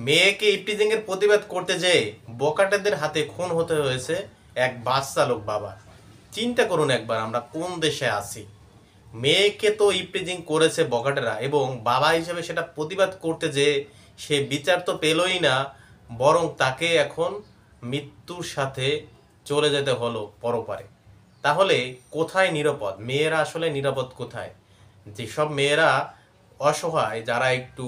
মেয়েকে ইপটিজিং এর প্রতিবাদ করতে যেয়ে বখাটেদের হাতে খুন হতে হয়েছে এক বাস চালক বাবা। চিন্তা করুন একবার, আমরা কোন দেশে আছি? মেয়েকে তো ইপটিজিং করেছে বখাটেরা, এবং বাবা হিসেবে সেটা প্রতিবাদ করতে যেয়ে সে বিচার তো পেলই না, বরং তাকে এখন মৃত্যুর সাথে চলে যেতে হলো পরপারে। তাহলে কোথায় নিরাপদ? মেয়েরা আসলে নিরাপদ কোথায়? যেসব মেয়েরা অসহায়, যারা একটু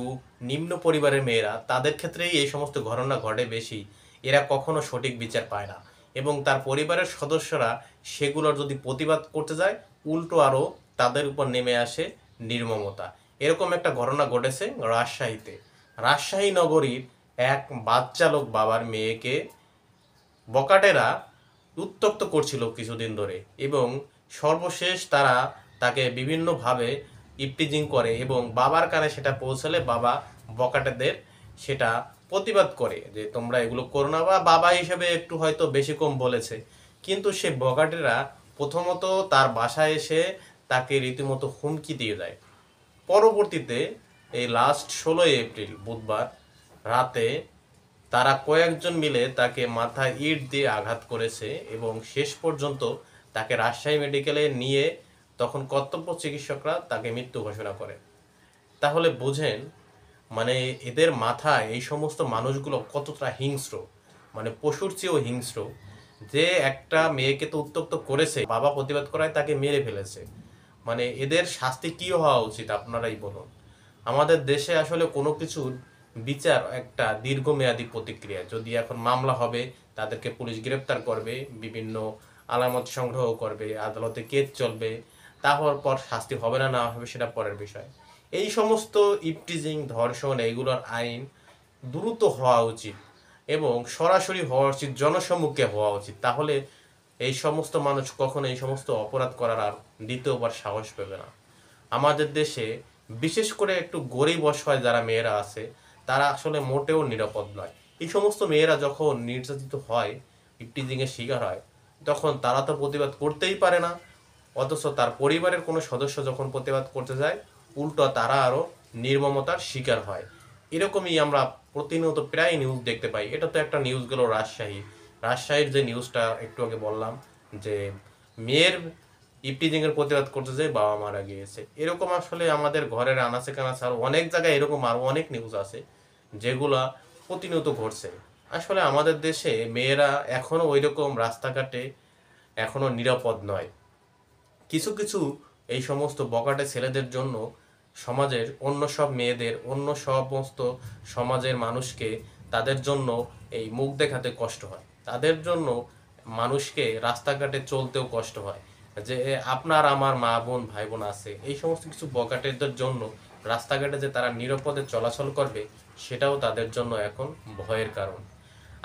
নিম্ন পরিবারের মেয়েরা, তাদের ক্ষেত্রেই এই সমস্ত ঘটনা ঘটে বেশি। এরা কখনো সঠিক বিচার পায় না, এবং তার পরিবারের সদস্যরা সেগুলোর যদি প্রতিবাদ করতে যায়, উল্টো আরও তাদের উপর নেমে আসে নির্মমতা। এরকম একটা ঘটনা ঘটেছে রাজশাহীতে। রাজশাহী নগরীর এক বাচ্চা লোক বাবার মেয়েকে বকাটেরা উত্ত্যক্ত করছিল কিছুদিন ধরে, এবং সর্বশেষ তারা তাকে বিভিন্নভাবে ইপটিজিং করে, এবং বাবার কানে সেটা পৌঁছালে বাবা বকাটেদের সেটা প্রতিবাদ করে যে তোমরা এগুলো করো না, বা বাবা হিসেবে একটু হয়তো বেশি কম বলেছে। কিন্তু সে বকাটেরা প্রথমত তার বাসায় এসে তাকে রীতিমতো হুমকি দিয়ে দেয়। পরবর্তীতে এই লাস্ট 16 এপ্রিল বুধবার রাতে তারা কয়েকজন মিলে তাকে মাথায় ইট দিয়ে আঘাত করেছে, এবং শেষ পর্যন্ত তাকে রাজশাহী মেডিকেলে নিয়ে তখন কর্তব্য চিকিৎসকরা তাকে মৃত্যু ঘোষণা করে। তাহলে বোঝেন, মানে এদের মাথায় এই সমস্ত মানুষগুলো কতটা হিংস্র, মানে পশুর চেয়েও হিংস্র। যে একটা মেয়েকে তো উত্ত্যক্ত করেছে, বাবা প্রতিবাদ করায় তাকে মেরে ফেলেছে। মানে এদের শাস্তি কি হওয়া উচিত আপনারাই বলুন। আমাদের দেশে আসলে কোনো কিছুর বিচার একটা দীর্ঘমেয়াদী প্রতিক্রিয়া। যদি এখন মামলা হবে, তাদেরকে পুলিশ গ্রেপ্তার করবে, বিভিন্ন আলামত সংগ্রহ করবে, আদালতে কেস চলবে, তারপর পর শাস্তি হবে না না হবে সেটা পরের বিষয়। এই সমস্ত ইপটিজিং, ধর্ষণ, এইগুলোর আইন দ্রুত হওয়া উচিত, এবং সরাসরি হওয়া উচিত, জনসম্মুখে হওয়া উচিত। তাহলে এই সমস্ত মানুষ কখনো এই সমস্ত অপরাধ করার আর দ্বিতীয়বার সাহস পেবে না। আমাদের দেশে বিশেষ করে একটু গরিব অসহায় যারা মেয়েরা আছে, তারা আসলে মোটেও নিরাপদ নয়। এই সমস্ত মেয়েরা যখন নির্যাতিত হয়, ইপটিজিংয়ের শিকার হয়, তখন তারা তো প্রতিবাদ করতেই পারে না। অথচ তার পরিবারের কোনো সদস্য যখন প্রতিবাদ করতে যায়, উল্টো তারা আরও নির্মমতার শিকার হয়। এরকমই আমরা প্রতিনিয়ত প্রায় নিউজ দেখতে পাই। এটা তো একটা নিউজ গেল রাজশাহীর যে নিউজটা একটু আগে বললাম, যে মেয়ের ইপটিজিংয়ের প্রতিবাদ করতে যেয়ে বাবা মারা গিয়েছে। এরকম আসলে আমাদের ঘরের আনাচে কানাচে আরও অনেক জায়গায় এরকম আরও অনেক নিউজ আছে যেগুলা প্রতিনিয়ত ঘটছে। আসলে আমাদের দেশে মেয়েরা এখনও ওই রকম রাস্তাঘাটে এখনও নিরাপদ নয়। কিছু কিছু এই সমস্ত বখাটে ছেলেদের জন্য সমাজের অন্য সব মেয়েদের, অন্য সমস্ত সমাজের মানুষকে, তাদের জন্য এই মুখ দেখাতে কষ্ট হয়। তাদের জন্য মানুষকে রাস্তাঘাটে চলতেও কষ্ট হয়। যে আপনার আমার মা বোন ভাই বোন আছে, এই সমস্ত কিছু বখাটেদের জন্য রাস্তাঘাটে যে তারা নিরাপদে চলাচল করবে, সেটাও তাদের জন্য এখন ভয়ের কারণ।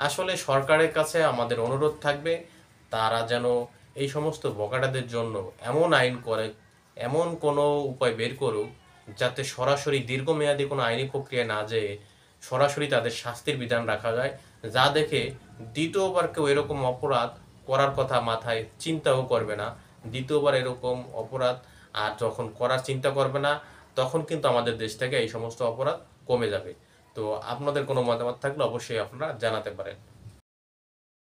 আসলে সরকারের কাছে আমাদের অনুরোধ থাকবে, তারা যেন এই সমস্ত বখাটেদের জন্য এমন আইন করে, এমন কোনো উপায় বের করুক, যাতে সরাসরি দীর্ঘমেয়াদী কোনো আইনি প্রক্রিয়া না যেয়ে সরাসরি তাদের শাস্তির বিধান রাখা যায়, যা দেখে দ্বিতীয়বার কেউ এরকম অপরাধ করার কথা মাথায় চিন্তাও করবে না। দ্বিতীয়বার এরকম অপরাধ আর যখন করার চিন্তা করবে না, তখন কিন্তু আমাদের দেশ থেকে এই সমস্ত অপরাধ কমে যাবে। তো আপনাদের কোনো মতামত থাকলে অবশ্যই আপনারা জানাতে পারেন।